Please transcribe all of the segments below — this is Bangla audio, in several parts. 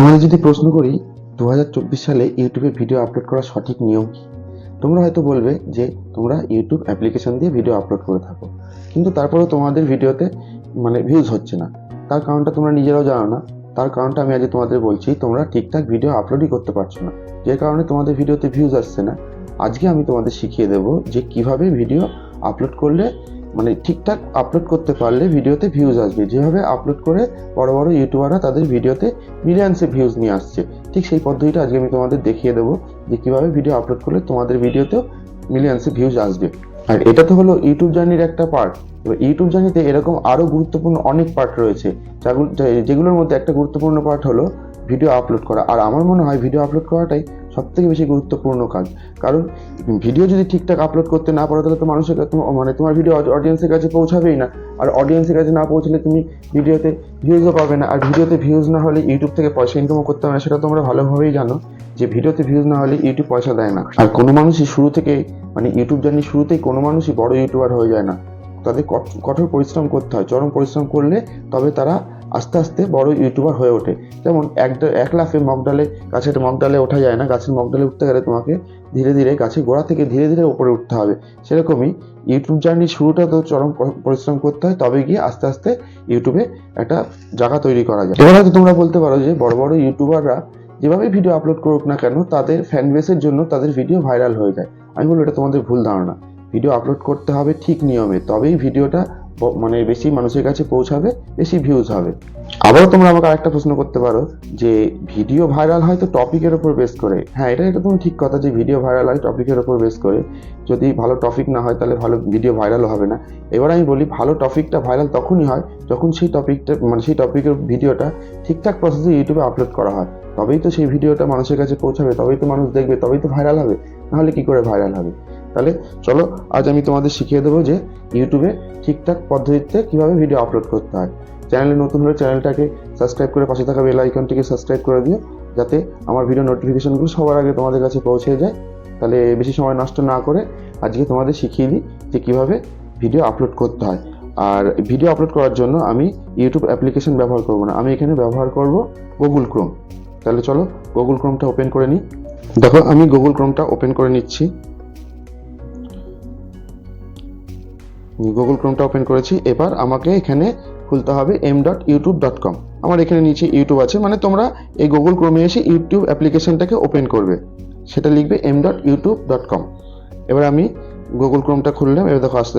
তোমাদের যদি প্রশ্ন করি 2024 সালে ইউটিউবে ভিডিও আপলোড করার সঠিক নিয়ম কি, তোমরা হয়তো বলবে যে তোমরা ইউটিউব অ্যাপ্লিকেশন দিয়ে ভিডিও আপলোড করে থাকো, কিন্তু তারপরেও তোমাদের ভিডিওতে ভিউজ হচ্ছে না। তার কারণটা তোমরা নিজেরাও জানো না। তার কারণটা আমি আজ তোমাদের বলছি, তোমরা ঠিকঠাক ভিডিও আপলোডই করতে পারছো না, যে কারণে তোমাদের ভিডিওতে ভিউজ আসছে না। আজকে আমি তোমাদের শিখিয়ে দেবো যে কিভাবে ভিডিও আপলোড করলে ঠিকঠাক আপলোড করতে পারলে ভিডিওতে ভিউজ আসবে। যেভাবে আপলোড করে বড় বড় ইউটিউবাররা তাদের ভিডিওতে মিলিয়ন্সে ভিউজ নিয়ে আসছে, ঠিক সেই পদ্ধতিটা আজকে আমি তোমাদের দেখিয়ে দেবো যে কিভাবে ভিডিও আপলোড করলে তোমাদের ভিডিওতেও মিলিয়ন্সে ভিউজ আসবে। আর এটা তো হলো ইউটিউব জার্নির একটা পার্ট। এবার ইউটিউব জার্নিতে এরকম আরও গুরুত্বপূর্ণ অনেক পার্ট রয়েছে, যেগুলোর মধ্যে একটা গুরুত্বপূর্ণ পার্ট হলো ভিডিও আপলোড করা। আর আমার মনে হয় ভিডিও আপলোড করাটাই সবথেকে বেশি গুরুত্বপূর্ণ কাজ। কারণ ভিডিও যদি ঠিকঠাক আপলোড করতে না পারো, তাহলে তো মানুষের তোমার ভিডিও অডিয়েন্সের কাছে পৌঁছাবেই না। আর অডিয়েন্সের কাছে না পৌঁছলে তুমি ভিডিওতে ভিউজও পাবে না। আর ভিডিওতে ভিউজ না হলে ইউটিউব থেকে পয়সা ইনকামও করতে হবে না, সেটা তোমরা ভালোভাবেই জানো যে ভিডিওতে ভিউজ না হলে ইউটিউব পয়সা দেয় না। আর কোনো মানুষই শুরু থেকে ইউটিউব জার্নি শুরুতেই কোনো মানুষই বড় ইউটিউবার হয়ে যায় না। তাদের কঠোর পরিশ্রম করতে হয়, চরম পরিশ্রম করলে তবে তারা আস্তে আস্তে বড় ইউটিউবার হয়ে ওঠে। যেমন এক লাফে গাছের মগডালে ওঠা যায় না। গাছের মগডালে উঠতে গেলে তোমাকে ধীরে ধীরে গাছের গোড়া থেকে ধীরে ধীরে উপরে উঠতে হবে। সেরকমই ইউটিউব জার্নির শুরুটা তো চরম পরিশ্রম করতে হয়, তবে গিয়ে আস্তে আস্তে ইউটিউবে একটা জায়গা তৈরি করা যায়। এবার হয়তো তোমরা বলতে পারো যে বড় বড় ইউটিউবাররা যেভাবে ভিডিও আপলোড করুক না কেন, তাদের ফ্যান বেসের জন্য তাদের ভিডিও ভাইরাল হয়ে যায়। আমি বলবো এটা তোমাদের ভুল ধারণা। ভিডিও আপলোড করতে হবে ঠিক নিয়মে, তবেই ভিডিওটা বেশি মানুষের কাছে পৌঁছাবে, বেশি ভিউজ হবে। আবারও তোমরা আমাকে আরেকটা প্রশ্ন করতে পারো যে ভিডিও ভাইরাল হয় তো টপিকের উপর বেস করে। হ্যাঁ, এটা তুমি ঠিক কথা যে ভিডিও ভাইরাল হয় টপিকের উপর বেস করে। যদি ভালো টপিক না হয় তাহলে ভালো ভিডিও ভাইরালও হবে না। এবার আমি বলি, ভালো টপিকটা ভাইরাল তখনই হয় যখন সেই টপিকের ভিডিওটা ঠিকঠাক প্রসেসে ইউটিউবে আপলোড করা হয়। তবেই তো সেই ভিডিওটা মানুষের কাছে পৌঁছাবে, তবেই তো মানুষ দেখবে, তবেই তো ভাইরাল হবে। নাহলে কি করে ভাইরাল হবে? তাহলে চলো আজ আমি তোমাদের শিখিয়ে দেবো যে ইউটিউবে ঠিকঠাক পদ্ধতিতে কিভাবে ভিডিও আপলোড করতে হয়। চ্যানেলে নতুন হলে চ্যানেলটাকে সাবস্ক্রাইব করে পাশে থাকা বেল আইকনটিকে সাবস্ক্রাইব করে দিও, যাতে আমার ভিডিও নোটিফিকেশনগুলো সবার আগে তোমাদের কাছে পৌঁছে যায়। তাহলে বেশি সময় নষ্ট না করে আজকে তোমাদের শিখিয়ে দিই যে কিভাবে ভিডিও আপলোড করতে হয়। আর ভিডিও আপলোড করার জন্য আমি ইউটিউব অ্যাপ্লিকেশন ব্যবহার করব না, আমি এখানে ব্যবহার করব গুগল ক্রোম। তাহলে চলো গুগল ক্রোমটা ওপেন করে নিই। দেখো আমি গুগল ক্রোমটা ওপেন করে নিচ্ছি। গুগল ক্রোমটা ওপেন করেছি। এবার আমাকে এখানে খুলতে হবে m.youtube.com। আমার এখানে নিচে ইউটিউব আছে, তোমরা এই গুগল ক্রোমে এসে ইউটিউব অ্যাপ্লিকেশনটাকে ওপেন করবে, সেটা লিখবে m.youtube.com। এবার আমি গুগল ক্রোমটা খুললাম। এবার দেখো আস্তে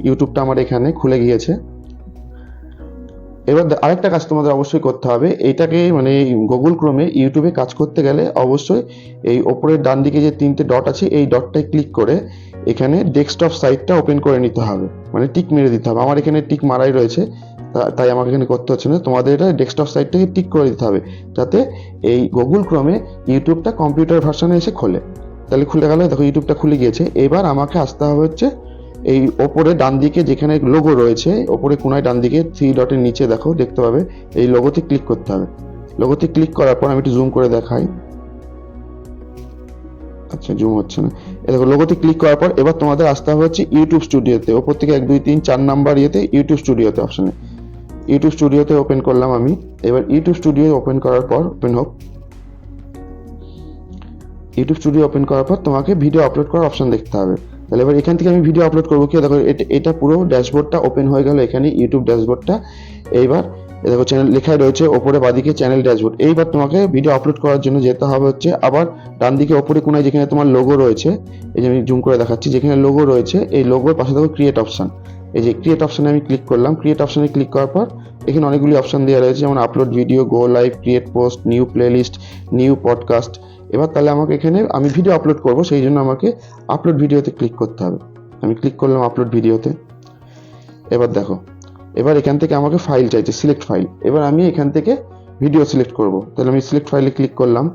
ইউটিউবটা আমার এখানে খুলে গিয়েছে। এবার আরেকটা কাজ তোমাদের অবশ্যই করতে হবে, এইটাকে গুগল ক্রোমে ইউটিউবে কাজ করতে গেলে অবশ্যই এই ওপরের ডান দিকে যে 3টে ডট আছে, এই ডটটায় ক্লিক করে এখানে ডেস্কটপ সাইটটা ওপেন করে নিতে হবে, টিক মেরে দিতে হবে। আমার এখানে টিক মারাই রয়েছে, তাই আমাকে এখানে করতে হচ্ছে না। তোমাদের এটা ডেস্কটপ সাইটটাকে টিক করে দিতে হবে, যাতে এই গুগল ক্রোমে ইউটিউবটা কম্পিউটার ভার্সনে এসে খোলে। তাহলে খুলে গেল, দেখো ইউটিউবটা খুলে গিয়েছে। এবার আমাকে আসতে হবে হচ্ছে এই ওপরে ডান দিকে যেখানে লোগো রয়েছে, ওপরে কোনায় ডান দিকে 3 ডটের নিচে দেখো দেখতে পাবে, এই লোগোতে ক্লিক করতে হবে। লোগোতে ক্লিক করার পর আমি একটু জুম করে দেখাই। আচ্ছা, জুম হচ্ছে না। এই দেখো লোগোতে ক্লিক করার পর এবার তোমাদের আসতে হবে হচ্ছে ইউটিউব স্টুডিওতে। ওপর থেকে 1 2 3 4 নাম্বার ইয়েতে ইউটিউব স্টুডিওতে অপশনে, ইউটিউব স্টুডিওতে ওপেন করলাম আমি। এবার ইউটিউব স্টুডিও ওপেন করার পর ওপেন হোক। ইউটিউব স্টুডিও ওপেন করার পর তোমাকে ভিডিও আপলোড করার অপশন দেখতে হবে। তাহলে এবার এখান থেকে আমি ভিডিও আপলোড করবো কি, দেখো এটা পুরো ড্যাশবোর্ডটা ওপেন হয়ে গেল, এখানে ইউটিউব ড্যাশবোর্ডটা। এইবার দেখো চ্যানেল লেখাই রয়েছে ওপরে বাঁদিকে চ্যানেল ড্যাশবোর্ড। এইবার তোমাকে ভিডিও আপলোড করার জন্য যেতে হবে হচ্ছে আবার ডান দিকে ওপরে কোনায় যেখানে তোমার লোগো রয়েছে, এই যে আমি জুম করে দেখাচ্ছি, যেখানে লোগো রয়েছে এই লোগোর পাশে দেখো ক্রিয়েট অপশন। এই যে ক্রিয়েট অপশনে আমি ক্লিক করলাম। ক্রিয়েট অপশনে ক্লিক করার পর এখানে অনেকগুলি অপশন দেওয়া রয়েছে, যেমন আপলোড ভিডিও, গো live, create post, new playlist, new podcast. এবার তাহলে আমাকে এখানে আমি ভিডিও আপলোড করব, সেই জন্য আমাকে আপলোড ভিডিওতে ক্লিক করতে হবে। আমি ক্লিক করলাম আপলোড ভিডিওতে। এবার দেখো, এবার এখান থেকে আমাকে ফাইল চাইছে, সিলেক্ট ফাইল। এবার আমি এখান থেকে ভিডিও সিলেক্ট করব। তাহলে আমি সিলেক্ট ফাইলে ক্লিক করলাম।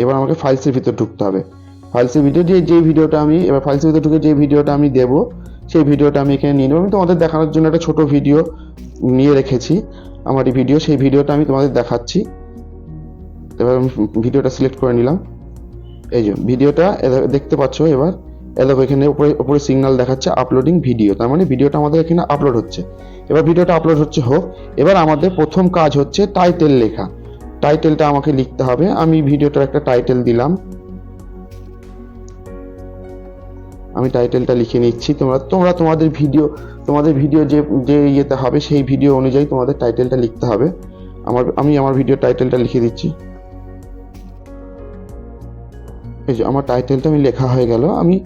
এবার আমাকে ফাইলসের ভিতর ঢুকতে হবে। ফাইলসের ভিতরে যে ভিডিওটা আমি এবার ফাইলসের ভিতরে ঢুকে যে ভিডিওটা আমি দেব, সেই ভিডিওটা আমি এখানে নিয়ে নেব। আমি তোমাদের দেখানোর জন্য একটা ছোট ভিডিও নিয়ে রেখেছি, আমার এই ভিডিও, সেই ভিডিওটা আমি তোমাদের দেখাচ্ছি। এবার আমি ভিডিওটা সিলেক্ট করে নিলাম। এই যে ভিডিওটা দেখতে পাচ্ছ। এবার দেখো এখানে উপরে সিগন্যাল দেখাচ্ছে আপলোডিং ভিডিও, তার মানে ভিডিওটা আমাদের এখানে আপলোড হচ্ছে। এবার ভিডিওটা আপলোড হচ্ছে হোক। এবার আমাদের প্রথম কাজ হচ্ছে টাইটেল লেখা। টাইটেলটা আমাকে লিখতে হবে। আমি ভিডিওটার একটা টাইটেল দিলাম, আমি টাইটেলটা লিখে নিচ্ছি। তোমরা তোমাদের ভিডিও যে ইয়েতে হবে সেই ভিডিও অনুযায়ী তোমাদের টাইটেলটা লিখতে হবে। আমি আমার ভিডিও টাইটেলটা লিখে দিচ্ছি। এই যে আমার টাইটেলটা আমি লেখা হয়ে গেল। আমি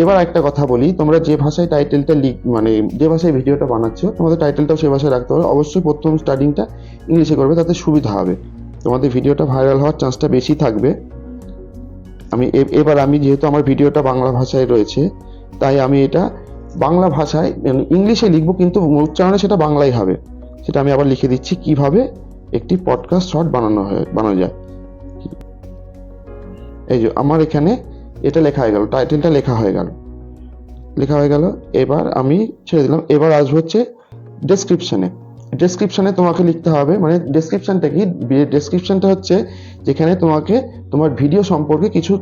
এবার একটা কথা বলি, তোমরা যে ভাষায় টাইটেলটা মানে যে ভাষায় ভিডিওটা বানাচ্ছো তোমাদের টাইটেলটাও সেই ভাষায় রাখতে হবে। অবশ্যই প্রথম স্টার্টিংটা ইংলিশে করবে, তাতে সুবিধা হবে, তোমাদের ভিডিওটা ভাইরাল হওয়ার চান্সটা বেশি থাকবে। এবার আমি যেহেতু আমার ভিডিওটা বাংলা ভাষায় রয়েছে, তাই আমি এটা বাংলা ভাষায় ইংলিশে লিখবো, কিন্তু উচ্চারণে সেটা বাংলাই হবে। সেটা আমি আবার লিখে দিচ্ছি কিভাবে একটি পডকাস্ট শর্ট বানানো যায়। এই যে আমার এখানে এটা লেখা হয়ে গেল, টাইটেলটা লেখা হয়ে গেল। এবার আমি ছেড়ে দিলাম। এবার আসবো হচ্ছে ডেসক্রিপশনে তোমাকে লিখতে হবে, মানে ডেসক্রিপশনটা হচ্ছে যেখানে তোমাকে তোমার ভিডিও সম্পর্কে কিছু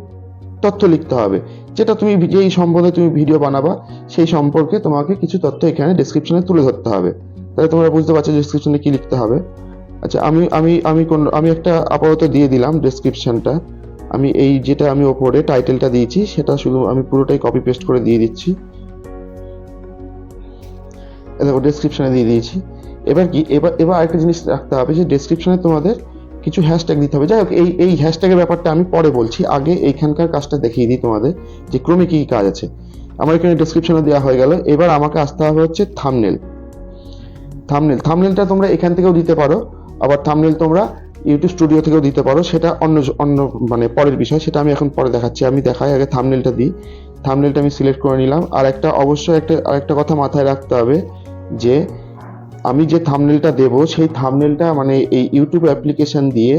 তথ্য লিখতে হবে, যেটা তুমি যেই সম্বন্ধে তুমি ভিডিও বানাবা সেই সম্পর্কে তোমাকে কিছু তথ্য এখানে ডেসক্রিপশনে তুলে ধরতে হবে। তাহলে তোমরা বুঝতে পারছো ডেসক্রিপশনে কি লিখতে হবে। আচ্ছা, আমি একটা আপাতত দিয়ে দিলাম ডেসক্রিপশনটা। আমি যেটা আমি ওপরে টাইটেলটা দিয়েছি সেটা শুধু আমি পুরোটাই কপি পেস্ট করে দিয়ে দিচ্ছি। দেখো ডেসক্রিপশনে দিয়ে দিয়েছি। এবার আরেকটা জিনিস রাখতে হবে যে ডেসক্রিপশনে তোমাদের কিছু হ্যাশট্যাগ দিতে হবে। যাই হোক, এই হ্যাশট্যাগের ব্যাপারটা আমি পরে বলছি, আগে এইখানকার কাজটা দেখিয়ে দিই তোমাদের যে ক্রমে কি কাজ আছে। আমার এখানে ডেসক্রিপশনে দেওয়া হয়ে গেল। এবার আমাকে আসতে হবে হচ্ছে থাম্বনেলটা তোমরা এখান থেকেও দিতে পারো, আবার থাম্বনেল তোমরা ইউটিউব স্টুডিও থেকেও দিতে পারো, সেটা অন্য মানে পরের বিষয়, সেটা আমি এখন পরে দেখাচ্ছি। আমি দেখাই আগে থাম্বনেলটা দিই। থাম্বনেলটা আমি সিলেক্ট করে নিলাম। আর অবশ্যই আরেকটা কথা মাথায় রাখতে হবে যে আমি যে থাম্বনেলটা দেব সেই থাম্বনেলটা মানে এই ইউটিউব অ্যাপ্লিকেশন দিয়ে,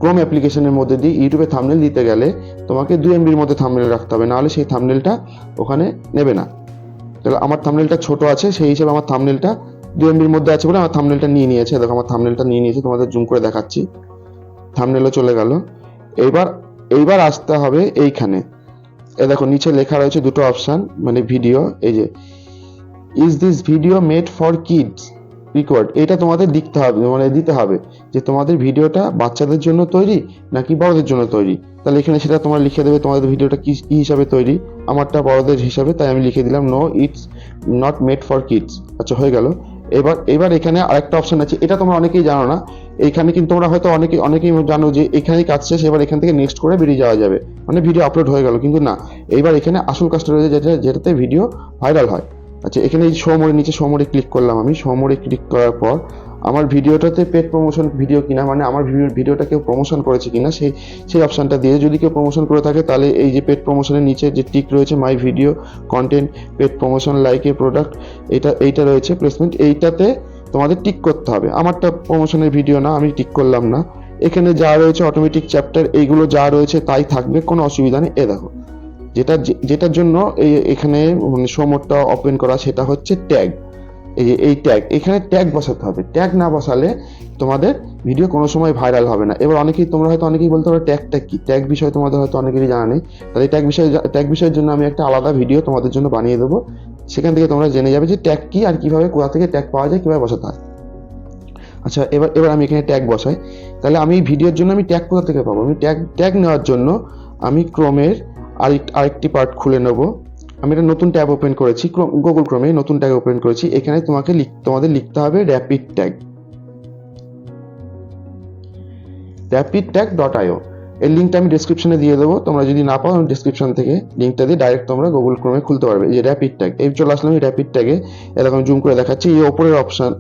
ক্রোম অ্যাপ্লিকেশনের মধ্যে দিয়ে ইউটিউবে থাম্বনেল দিতে গেলে তোমাকে 2 MBর মধ্যে থাম্বনেল রাখতে হবে, নাহলে সেই থাম্বনেলটা ওখানে নেবে না। তাহলে আমার থাম্বনেলটা ছোট আছে, সেই হিসেবে আমার থাম্বনেলটা 2 MBর মধ্যে আছে বলে আমার থাম্বনেলটা নিয়ে নিয়েছে। দেখো আমার থাম্বনেলটা নিয়ে নিয়েছে, তোমাদের জুম করে দেখাচ্ছি। থাম্বনেলও চলে গেল। এইবার আসতে হবে এইখানে। দেখো নিচে লেখা রয়েছে দুটো অপশন, মানে ভিডিও। এই যে is this video made for kids required, এটা তোমাদের লিখতে হবে, মানে দিতে হবে যে তোমাদের ভিডিওটা বাচ্চাদের জন্য তৈরি নাকি বড়দের জন্য তৈরি। তাহলে এখানে সেটা তোমরা লিখে দেবে তোমাদের ভিডিওটা কি হিসাবে তৈরি। আমারটা বড়দের হিসাবে, তাই আমি লিখে দিলাম no it's not made for kids. আচ্ছা, হয়ে গেল। এবার এখানে আরেকটা অপশন আছে, এটা তোমরা অনেকেই জানো না। এইখানে কিন্তু তোমরা হয়তো অনেকেই জানো যে এখানেই কাজ শেষ, এবার এখান থেকে নেক্সট করে বেরিয়ে যাওয়া যাবে, মানে ভিডিও আপলোড হয়ে গেল। কিন্তু না, এইবার এখানে আসল কাজটা রয়েছে যেটাতে ভিডিও ভাইরাল হয়। আচ্ছা, এখানে এই নিচে শো মোডে ক্লিক করলাম। আমি শো মোডে ক্লিক করার পর আমার ভিডিওটাতে পেড প্রমোশন ভিডিও কিনা, মানে আমার ভিডিওটা কেউ প্রমোশন করেছে কিনা সেই অপশনটা দিয়ে, যদি কেউ প্রমোশন করে থাকে তাহলে এই যে পেড প্রমোশনের নিচে যে টিক রয়েছে my video content paid promotion like a product, এইটা রয়েছে প্লেসমেন্ট, এইটাতে তোমাদের টিক করতে হবে। আমারটা প্রমোশনের ভিডিও না, আমি টিক করলাম না। এখানে যা রয়েছে অটোমেটিক চ্যাপ্টার, এইগুলো যা রয়েছে তাই থাকবে, কোনো অসুবিধা নেই। দেখো যেটার জন্য এখানে মানে শো মোডটা ওপেন করা, সেটা হচ্ছে ট্যাগ। এই ট্যাগ, এখানে ট্যাগ বসাতে হবে। ট্যাগ না বসালে তোমাদের ভিডিও কোনো সময় ভাইরাল হবে না। এবার তোমরা হয়তো অনেকেই বলতে পারো ট্যাগটা কি, ট্যাগ বিষয় তোমাদের হয়তো অনেকেরই জানা নেই। তাহলে ট্যাগ বিষয়ের জন্য আমি একটা আলাদা ভিডিও তোমাদের জন্য বানিয়ে দেবো, সেখান থেকে তোমরা জেনে যাবে যে ট্যাগ কি আর কিভাবে, কোথা থেকে ট্যাগ পাওয়া যায়, কিভাবে বসাতে হয়। আচ্ছা, এবার আমি এখানে ট্যাগ বসাই। তাহলে আমি ভিডিওর জন্য আমি ট্যাগ কোথা থেকে পাবো? আমি ট্যাগ নেওয়ার জন্য আমি ক্রোমের আরেকটি পার্ট খুলে নেব। আমি একটা নতুন ট্যাব ওপেন করেছি, গুগল ক্রোমে নতুন ট্যাব ওপেন করেছি। এখানে তোমাদের লিখতে হবে rapidtag.io। এর লিঙ্কটা আমি ডেসক্রিপশনে দিয়ে দেবো, তোমরা যদি না পাও আমি ডেসক্রিপশন থেকে লিঙ্কটা দিয়ে ডাইরেক্ট তোমরা গুগল ক্রোমে খুলতে পারবে। এই যে র্যাপিড ট্যাগ, এই চলে আসলাম এই র্যাপিড ট্যাগে। এরকম জুম করে দেখাচ্ছি, এই ওপরের অপশন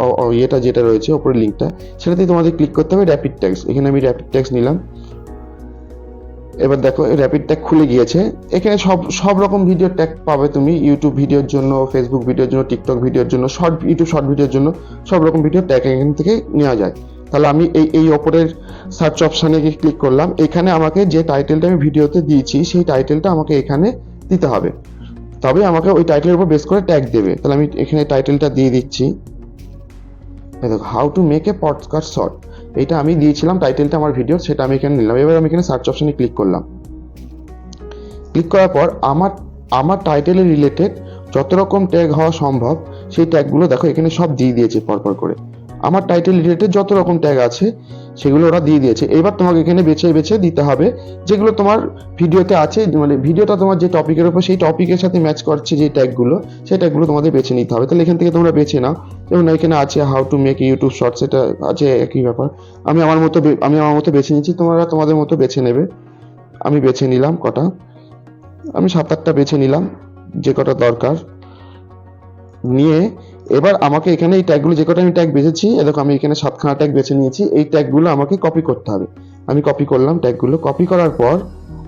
যেটা রয়েছে ওপরের লিঙ্কটা, সেটাতেই তোমাদের ক্লিক করতে হবে র্যাপিড ট্যাগস। এখানে আমি র্যাপিড ট্যাগস নিলাম। এবার দেখো র্যাপিড ট্যাগ খুলে গিয়েছে। এখানে সব রকম ভিডিও ট্যাগ পাবে তুমি, ইউটিউব ভিডিওর জন্য, ফেসবুক ভিডিওর জন্য, টিকটক ভিডিওর জন্য, ইউটিউব শর্ট ভিডিওর জন্য সব রকম ভিডিও ট্যাগ এখান থেকে নেওয়া যায়। তাহলে আমি এই ওপরের সার্চ অপশানে গিয়ে ক্লিক করলাম। এখানে আমাকে যে টাইটেলটা আমি ভিডিওতে দিয়েছি সেই টাইটেলটা আমাকে এখানে দিতে হবে, তবে আমাকে ওই টাইটেলের উপর বেস করে ট্যাগ দেবে। তাহলে আমি এখানে টাইটেলটা দিয়ে দিচ্ছি, দেখো how to make a podcast short, এটা আমি দিয়েছিলাম টাইটেলটা আমার ভিডিওর, সেটা আমি এখানে নিলাম। এবার আমি এখানে সার্চ অপশনে ক্লিক করলাম। ক্লিক করার পর আমার আমার টাইটেলের রিলেটেড যত রকম ট্যাগ হওয়া সম্ভব সেই ট্যাগগুলো দেখো এখানে সব দিয়ে দিয়েছে পরপর করে। আমার টাইটেল রিলেটেড যত রকম ট্যাগ আছে সেগুলো ওরা দিয়ে দিয়েছে। এবার তোমাকে এখানে বেছে বেছে দিতে হবে যেগুলো তোমার ভিডিওতে আছে, মানে ভিডিওটা তোমার যে টপিকের উপর সেই টপিকের সাথে ম্যাচ করছে যে ট্যাগগুলো, সেই ট্যাগগুলো তোমাদের বেছে নিতে হবে। তাহলে এখান থেকে তোমরা বেছে নাও। যেমন এখানে আছে how to make YouTube shorts, এটা আছে একই ব্যাপার। আমি আমার মতো বেছে নিচ্ছি, তোমরা তোমাদের মতো বেছে নেবে। আমি বেছে নিলাম কটা, আমি 7-8টা বেছে নিলাম যে কটা দরকার নিয়ে। এবার আমাকে এখানে এই ট্যাগগুলো যে কটা আমি ট্যাগ বেছেছি, দেখো আমি এখানে 7খানা ট্যাগ বেছে নিয়েছি। এই ট্যাগগুলো আমাকে কপি করতে হবে। আমি কপি করলাম ট্যাগগুলো। কপি করার পর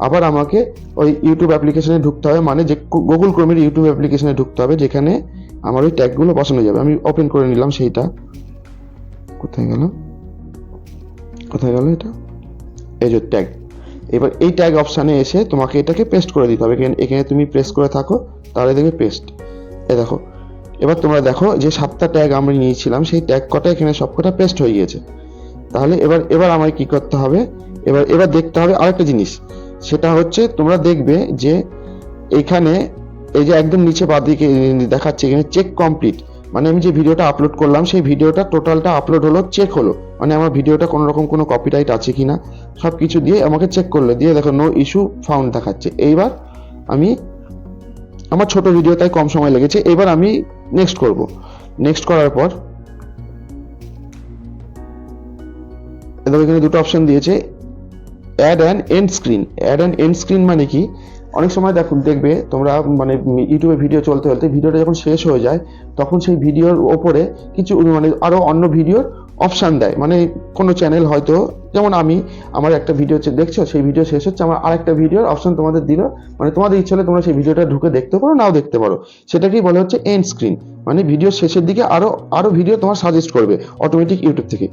আবার আমাকে ওই ইউটিউব অ্যাপ্লিকেশনে ঢুকতে হবে, মানে যে গুগল ক্রোমের ইউটিউব অ্যাপ্লিকেশনে ঢুকতে হবে যেখানে আমার ওই ট্যাগগুলো বসানো যাবে। আমি ওপেন করে নিলাম সেইটা। কোথায় গেল এটা? এই যে ট্যাগ। এবার এই ট্যাগ অপশানে এসে তোমাকে এটাকে পেস্ট করে দিতে হবে। এখানে তুমি প্রেস করে থাকো, তাহলে দেখবে পেস্ট। দেখো এবার তোমরা দেখো যে 7টা ট্যাগ আমরা নিয়েছিলাম সেই ট্যাগ কটা এখানে সবকটা পেস্ট হয়ে গিয়েছে। তাহলে এবার আমায় কি করতে হবে, এবার দেখতে হবে আরেকটা জিনিস। সেটা হচ্ছে তোমরা দেখবে যে এখানে এই যে একদম নিচে বাঁদিকে দেখাচ্ছে এখানে চেক কমপ্লিট, মানে আমি যে ভিডিওটা আপলোড করলাম সেই ভিডিওটা টোটালটা আপলোড হলো, চেক হলো, মানে আমার ভিডিওটা কোনো রকম কোনো কপিরাইট আছে কিনা সব কিছু দিয়ে আমাকে চেক করলো, দিয়ে দেখো নো ইস্যু ফাউন্ড দেখাচ্ছে। এইবার আমি আমার ছোট ভিডিও তাই কম সময় লেগেছে। এবার আমি নেক্সট করব। নেক্সট করার পর এখানে দুটো অপশন দিয়েছে, add and end screen. Add and end screen মানে কি, অনেক সময় দেখবে তোমরা মানে ইউটিউবে ভিডিও চলতে চলতে ভিডিওটা যখন শেষ হয়ে যায় তখন সেই ভিডিওর ওপরে কিছু মানে আরো অন্য ভিডিওর অপশান দেয়। মানে কোনো চ্যানেল হয়তো, যেমন আমার একটা ভিডিও দেখছো, সেই ভিডিও শেষ হচ্ছে, আমার আরেকটা ভিডিওর অপশন তোমাদের দিল, মানে তোমাদের ইচ্ছে হলে তোমরা সেই ভিডিওটা ঢুকে দেখতে পারো, নাও দেখতে পারো। সেটাকেই বলে হচ্ছে এন্ড স্ক্রিন, মানে ভিডিওর শেষের দিকে আরো ভিডিও তোমার সাজেস্ট করবে অটোমেটিক ইউটিউব থেকে।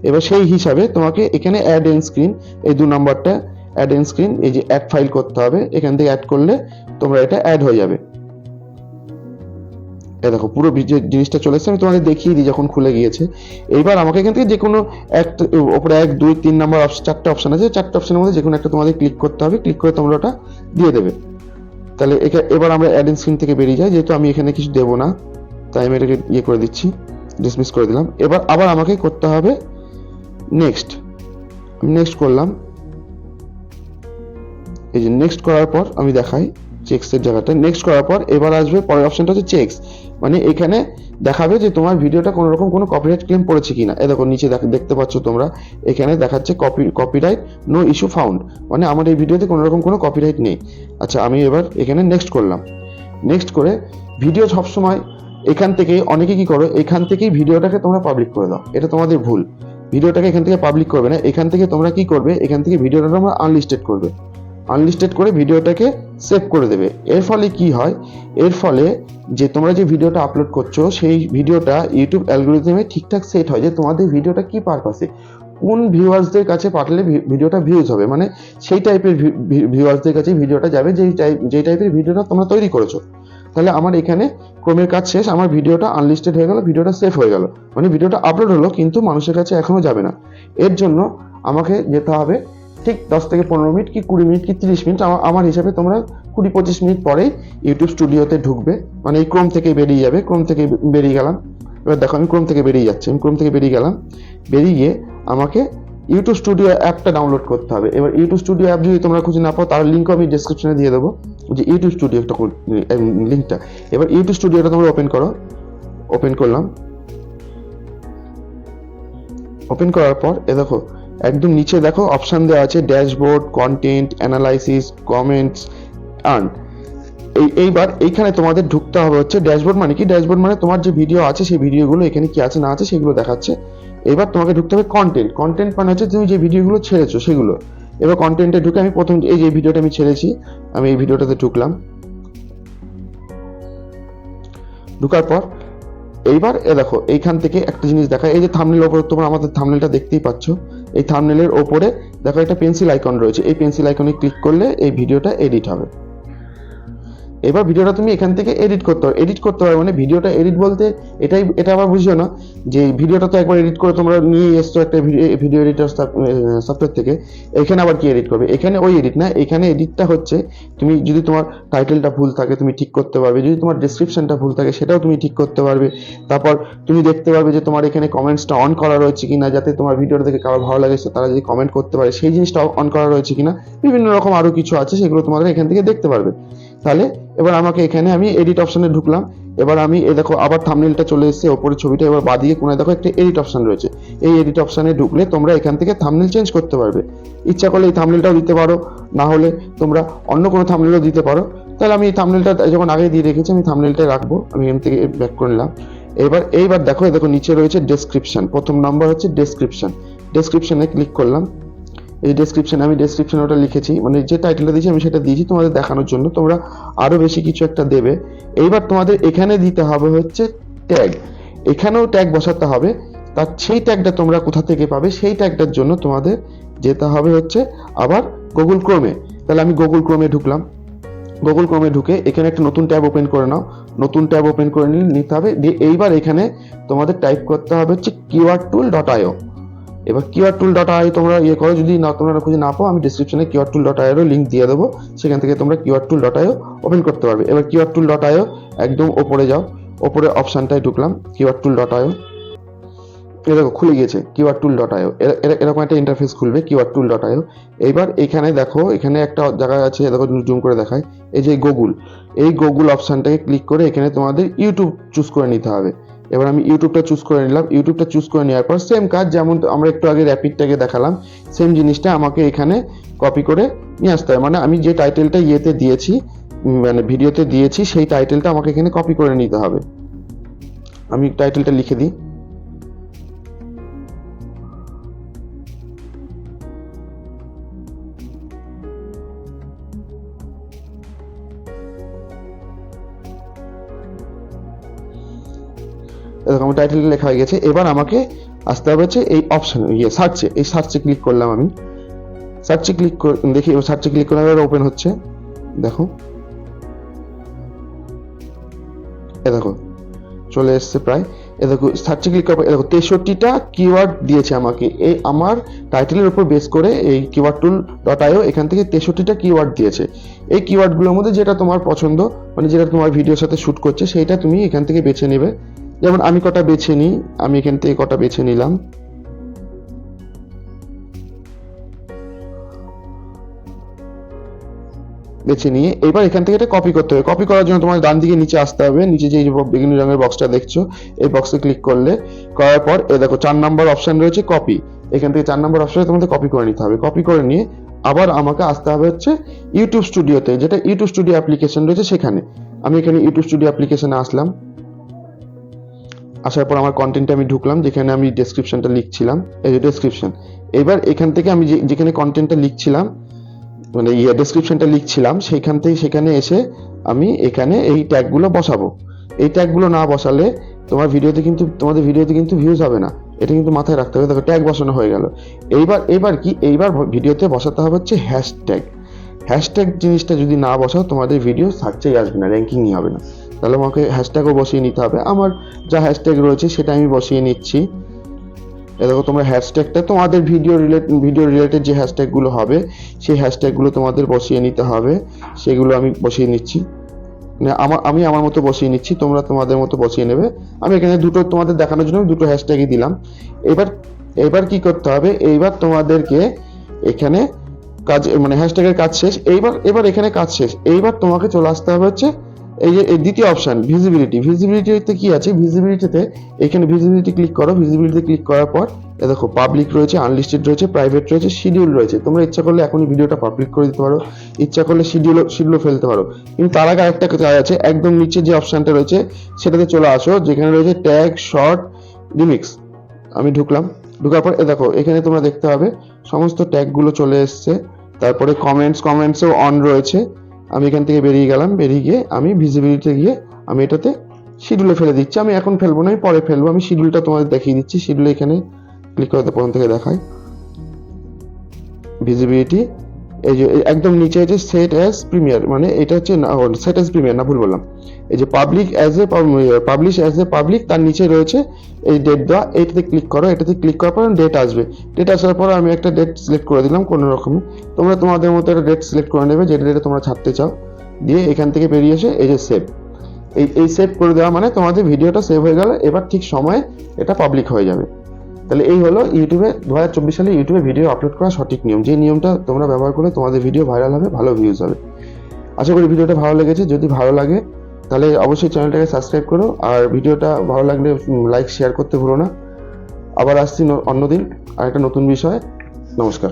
এবার সেই হিসাবে তোমাকে এখানে অ্যাড এন্ড স্ক্রিন, এই 2 নম্বরটা অ্যাড এন্ড স্ক্রিন, এই যে অ্যাড ফাইল করতে হবে, এখান থেকে অ্যাড করলে তোমরা এটা অ্যাড হয়ে যাবে। দেখো পুরো জিনিসটা চলে এসেছে, আমি তোমাদের দেখিয়ে দিই যখন খুলে গিয়েছে। এইবার আমাকে এখান থেকে যে কোনো একটা উপরে 1, 2, 3 নম্বর 4টে অপশন আছে, 4টে অপশনের মধ্যে যে কোনো একটা তোমাদের ক্লিক করতে হবে, ক্লিক করে তোমরা ওটা দিয়ে দেবে। তাহলে এবার আমরা অ্যাড এন্ড স্ক্রিন থেকে বেরিয়ে যাই, যেহেতু আমি এখানে কিছু দেবো না তাই আমি এটাকে করে দিচ্ছি, ডিসমিস করে দিলাম। এবার আবার আমাকে করতে হবে নেক্সট। আমি নেক্সট করলাম। এই যে নেক্সট করার পর আমি দেখাই চেকসের জায়গাটা। নেক্সট করার পর এবার আসবে পরের অপশনটা হচ্ছে চেকস, মানে এখানে দেখাবে যে তোমার ভিডিওটা কোনো রকম কোনো কপিরাইট ক্লেম পড়েছে কিনা। দেখো নিচে দেখতে পাচ্ছ তোমরা, এখানে দেখাচ্ছে কপিরাইট নো ইস্যু ফাউন্ড, মানে আমার এই ভিডিওতে কোনো রকম কোনো কপিরাইট নেই। আচ্ছা আমি এবার এখানে নেক্সট করলাম। নেক্সট করে ভিডিও সবসময় এখান থেকে অনেকে কি করো, এখান থেকেই ভিডিওটাকে তোমরা পাবলিক করে দাও, এটা তোমাদের ভুল। ভিডিওটাকে এখান থেকে পাবলিক করবে না, এখান থেকে তোমরা কি করবে, এখান থেকে ভিডিওটা তোমরা আনলিস্টেড করবে। আনলিস্টেড করে ভিডিওটাকে সেভ করে দেবে। এর ফলে কি হয়, এর ফলে যে তোমরা যে ভিডিওটা আপলোড করছো সেই ভিডিওটা ইউটিউব অ্যালগরিদমে ঠিকঠাক সেট হয় যে তোমাদের ভিডিওটা কি পারপাসে, কোন ভিউয়ার্সদের কাছে পাঠালে ভিডিওটা ভিউজ হবে, মানে সেই টাইপের ভিউয়ার্সদের কাছে ভিডিওটা যাবে যেই টাইপের ভিডিওটা তোমরা তৈরি করেছো। তাহলে আমার এখানে ক্রোমের কাজ শেষ, আমার ভিডিওটা আনলিস্টেড হয়ে গেল, ভিডিওটা সেভ হয়ে গেল, মানে ভিডিওটা আপলোড হলো কিন্তু মানুষের কাছে এখনো যাবে না। এর জন্য আমাকে যেতে হবে ঠিক 10 থেকে 15 মিনিট কি 20 মিনিট কি 30 মিনিট, আমার হিসাবে তোমরা 20-25 মিনিট পরেই ইউটিউব স্টুডিওতে ঢুকবে, মানে এই ক্রোম থেকে বেরিয়ে যাবে। ক্রোম থেকে বেরিয়ে গেলাম। এবার দেখো আমি ক্রোম থেকে বেরিয়ে যাচ্ছি, আমি ক্রোম থেকে বেরিয়ে গেলাম। বেরিয়ে গিয়ে আমাকে ইউটিউব স্টুডিও অ্যাপটা ডাউনলোড করতে হবে। এবার ইউটিউব স্টুডিও অ্যাপ যদি তোমরা খুঁজে না পাও তার লিঙ্ক আমি ডেসক্রিপশনে দিয়ে দেবো, যে ইউটিউব স্টুডিও একটা লিঙ্কটা। এবার ইউটিউব স্টুডিওটা তোমরা ওপেন করো। ওপেন করলাম। ওপেন করার পর দেখো একদম নিচে দেখো অপশন দেওয়া আছে dashboard, content, analysis, comments, earn. এইবার এইখানে তোমাদের ঢুকতে হবে হচ্ছে ড্যাশবোর্ড। মানে কি, ড্যাশবোর্ড মানে তোমার যে ভিডিও আছে সেই ভিডিওগুলো এখানে কি আছে না আছে সেগুলো দেখাচ্ছে। এবার তোমাকে ঢুকতে হবে কন্টেন্ট। কন্টেন্ট মানে হচ্ছে তুমি যে ভিডিওগুলো ছেড়েছো সেগুলো। এবার কন্টেন্টে ঢুকে আমি প্রথম এই যে ভিডিওটা আমি ছেড়েছি, আমি এই ভিডিওটাতে ঢুকলাম। ঢুকার পর এইবার দেখো এইখান থেকে একটা জিনিস দেখায়, এই যে থাম্বনেলের ওপরে তোমরা আমাদের থাম্বনেলটা দেখতেই পাচ্ছ, এই থাম্বনেলের ওপরে দেখো একটা পেন্সিল আইকন রয়েছে, এই পেন্সিল আইকনে ক্লিক করলে এই ভিডিওটা এডিট হবে। এবার ভিডিওটা তুমি এখান থেকে এডিট করতে পারো। এডিট করতে পারো মানে ভিডিওটা এডিট বলতে এটা আবার বুঝিও না যে ভিডিওটা তো একবার এডিট করে তোমরা নিয়ে এসছো একটা ভিডিও এডিটর সফটওয়্যার থেকে, এখানে আবার কি এডিট করবে? এখানে ওই এডিট না, এখানে এডিটটা হচ্ছে তুমি যদি তোমার টাইটেলটা ভুল থাকে তুমি ঠিক করতে পারবে, যদি তোমার ডেসক্রিপশনটা ভুল থাকে সেটাও তুমি ঠিক করতে পারবে। তারপর তুমি দেখতে পারবে যে তোমার এখানে কমেন্টসটা অন করা রয়েছে কিনা, যাতে তোমার ভিডিওটা দেখে কারো ভালো লাগে তারা যদি কমেন্ট করতে পারে সেই জিনিসটা অন করা রয়েছে কিনা, বিভিন্ন রকম আরো কিছু আছে সেগুলো তোমাদের এখান থেকে দেখতে পারবে। তাহলে এবার আমাকে এখানে আমি এডিট অপশনে ঢুকলাম। এবার আমি দেখো আবার থাম্বনেলটা চলে এসেছে, ওপরে ছবিটা, এবার বাদিকে কোনায় দেখো একটা এডিট অপশন রয়েছে। এই এডিট অপশনে ঢুকলে তোমরা এখান থেকে থাম্বনেল চেঞ্জ করতে পারবে। ইচ্ছা করলে এই থাম্বনেলটাও দিতে পারো, না হলে তোমরা অন্য কোনো থাম্বনেলও দিতে পারো। তাহলে আমি এই থাম্বনেলটা যখন আগে দিয়ে রেখেছি আমি থাম্বনেলটা রাখবো, আমি এখান থেকে ব্যাক করে নিলাম। এইবার দেখো নিচে রয়েছে ডেসক্রিপশন, প্রথম নাম্বার হচ্ছে ডেসক্রিপশন। ডেসক্রিপশনে ক্লিক করলাম। এই আমি ডেসক্রিপশনে ওটা লিখেছি, মানে যে টাইটেলটা দিয়েছি আমি সেটা দিয়েছি তোমাদের দেখানোর জন্য, তোমরা আরো বেশি কিছু একটা দেবে। এইবার তোমাদের এখানে দিতে হবে হচ্ছে ট্যাগ, এখানেও ট্যাগ বসাতে হবে। তার সেই ট্যাগটা তোমরা কোথা থেকে পাবে? সেই ট্যাগটার জন্য তোমাদের যেতে হবে হচ্ছে আবার গুগল ক্রোমে। তাহলে আমি গুগল ক্রোমে ঢুকলাম। গুগল ক্রোমে ঢুকে এখানে একটা নতুন ট্যাব ওপেন করে নাও। নতুন ট্যাব ওপেন করে নিতে হবে, দিয়ে এইবার এখানে তোমাদের টাইপ করতে হবে হচ্ছে keywordtool.io। এবার keywordtool.io তোমরা করো, যদি না তোমরা খুঁজে না পাও আমি ডেসক্রিপশনে keywordtool.io এর লিংক দিয়ে দেবো, সেখান থেকে তোমরা keywordtool.io ওপেন করতে পারবে। এবার keywordtool.io একদম ওপরে যাও, ওপরে অপশনটায় ঢুকলাম keywordtool.io। দেখো খুলে গিয়েছে keywordtool.io, এরকম একটা ইন্টারফেস খুলবে keywordtool.io। এইবার এখানে দেখো এখানে একটা জায়গা আছে, দেখো জুম করে দেখায়, এই যে গুগল, এই গুগল অপশনটাকে ক্লিক করে এখানে তোমাদের ইউটিউব চুজ করে নিতে হবে। এবার আমি ইউটিউবটা চুজ করে নিলাম। ইউটিউবটা চুজ করে নেওয়ার পর সেম কাজ, যেমন আমরা একটু আগে র্যাপিডটাকে দেখালাম, সেম জিনিসটা আমাকে এখানে কপি করে নিয়ে আসতে হবে। মানে আমি যে টাইটেলটা ইয়েতে দিয়েছি, মানে ভিডিওতে দিয়েছি, সেই টাইটেলটা আমাকে এখানে কপি করে নিতে হবে। আমি টাইটেলটা লিখে দিই। এরকম টাইটেলটা লেখা হয়ে গেছে। এবার আমাকে আসতে হবে হচ্ছে এই অপশন সার্চে। এই সার্চে ক্লিক করলাম আমি। সার্চে ক্লিক দেখি, সার্চে ক্লিক করলে এবার ওপেন হচ্ছে। দেখো দেখো চলে এসছে প্রায়। দেখো সার্চে ক্লিক করার পর দেখো 63টা কিওয়ার্ড দিয়েছে আমাকে। এই আমার টাইটেলের উপর বেস করে এই keywordtool.io এখান থেকে 63টা কিওয়ার্ড দিয়েছে। এই কিওয়ার্ডগুলোর মধ্যে যেটা তোমার পছন্দ, মানে যেটা তোমার ভিডিওর সাথে শুট করছে, সেইটা তুমি এখান থেকে বেছে নেবে। যেমন আমি কটা বেছে নিই, আমি এখান থেকে কটা বেছে নিলাম। বেছে নিয়ে এবার এখান থেকে এটা কপি করতে হবে। কপি করার জন্য তোমার ডান দিকে নিচে আসতে হবে, নিচে যে বেগুনি রঙের বক্সটা দেখছো, এই বক্সে ক্লিক করলে, করার পর দেখো 4 নম্বর অপশন রয়েছে কপি। এখান থেকে 4 নম্বর অপশনে তোমাদের কপি করে নিতে হবে। কপি করে নিয়ে আবার আমাকে আসতে হবে হচ্ছে ইউটিউব স্টুডিওতে, যেটা ইউটিউব স্টুডিও অ্যাপ্লিকেশন রয়েছে সেখানে। আমি এখানে ইউটিউব স্টুডিও অ্যাপ্লিকেশনে আসলাম। আসার পর আমার কন্টেন্টে আমি ঢুকলাম, যেখানে আমি ডেসক্রিপশনটা লিখছিলাম, এই যে ডেসক্রিপশন। এবার এখান থেকে আমি যেখানে কন্টেন্টটা লিখছিলাম, মানে ডেসক্রিপশনটা লিখছিলাম, সেখানে এসে আমি এখানে এই ট্যাগগুলো বসাবো। এই ট্যাগগুলো না বসালে তোমাদের ভিডিওতে কিন্তু ভিউজ হবে না, এটা কিন্তু মাথায় রাখতে হবে। দেখো ট্যাগ বসানো হয়ে গেল। এইবার ভিডিওতে বসাতে হবে হচ্ছে হ্যাশট্যাগ। হ্যাশট্যাগ জিনিসটা যদি না বসাও তোমাদের ভিডিও সার্চেই আসবে না, র্যাঙ্কিংই হবে না। তাহলে আমাকে হ্যাশট্যাগও বসিয়ে নিতে হবে। আমার যা হ্যাশট্যাগ রয়েছে সেটা আমি বসিয়ে নিচ্ছি। দেখো তোমরা হ্যাশট্যাগটা তোমাদের ভিডিও রিলেটেড যে হ্যাশট্যাগুলো হবে সেই হ্যাশট্যাগুলো তোমাদের বসিয়ে নিতে হবে। সেগুলো আমি বসিয়ে নিচ্ছি, আমি আমার মতো বসিয়ে নিচ্ছি, তোমরা তোমাদের মতো বসিয়ে নেবে। আমি এখানে দুটো তোমাদের দেখানোর জন্য দুটো হ্যাশট্যাগই দিলাম। এবার কি করতে হবে? এইবার তোমাদেরকে এখানে কাজ, মানে হ্যাশট্যাগের কাজ শেষ। এবার এখানে কাজ শেষ। এইবার তোমাকে চলে আসতে হবে হচ্ছে এই যে দ্বিতীয় অপশন ভিজিবিলিটিতে কি আছে? এখানে ভিজিবিলিটি ক্লিক করো। ভিজিবিলিটি ক্লিক করার পর দেখো পাবলিক রয়েছে, আনলিস্টেড রয়েছে, প্রাইভেট রয়েছে, শিডিউল রয়েছে। তোমরা ইচ্ছা করলে এখনই ভিডিওটা পাবলিক করে দিতে পারো, ইচ্ছা করলে শিডিউলও ফেলতে পারো। কিন্তু তার আগে আরেকটা কাজ আছে, একদম নিচে যে অপশনটা রয়েছে সেটাতে চলে আসো, যেখানে রয়েছে ট্যাগ, শর্ট, রিমিক্স। আমি ঢুকার পর দেখো এখানে তোমরা দেখতে পাবে সমস্ত ট্যাগগুলো চলে এসছে। তারপরে কমেন্টসও অন রয়েছে। আমি এখান থেকে বেরিয়ে গেলাম, বেরিয়ে গিয়ে আমি ভিজিবিলিটিতে গিয়ে আমি এটাতে শিডিউলে ফেলে দিচ্ছি। আমি এখন ফেলবো না, আমি পরে ফেলবো। আমি শিডিউলটা তোমাদের দেখিয়ে দিচ্ছি। শিডিউলে এখানে ক্লিক করতে প্রথম থেকে দেখায় ভিজিবিলিটি, এই যে একদম নিচে আছে সেট অ্যাজ প্রিমিয়ার, মানে এটা হচ্ছে না, সেট অ্যাজ প্রিমিয়ার না, ভুল বললাম। এই যে public as a publish as a public, তার নিচে রয়েছে এই ডেট দেওয়া, এইটাতে ক্লিক করো। এটাতে ক্লিক করার পর ডেট আসবে। ডেট আসার পর আমি একটা ডেট সিলেক্ট করে দিলাম কোনো রকমে। তোমরা তোমাদের মতো একটা ডেট সিলেক্ট করে নেবে, যে ডেটে তোমরা ছাড়তে চাও। দিয়ে এখান থেকে বেরিয়ে এসে এই যে সেভ, এই সেভ করে দেওয়া মানে তোমাদের ভিডিওটা সেভ হয়ে গেল। এবার ঠিক সময়ে এটা পাবলিক হয়ে যাবে। তাহলে এই হলো ইউটিউবে 2024 সালে ইউটিউবে ভিডিও আপলোড করা সঠিক নিয়ম, যে নিয়মটা তোমরা ব্যবহার করলে তোমাদের ভিডিও ভাইরাল হবে, ভালো ভিউজ হবে। আশা করি ভিডিওটা ভালো লেগেছে। যদি ভালো লাগে তাহলে অবশ্যই চ্যানেলটাকে সাবস্ক্রাইব করো, আর ভিডিওটা ভালো লাগলে লাইক শেয়ার করতে ভুলো না। আবার আসছি অন্যদিন আর একটা নতুন বিষয়। নমস্কার।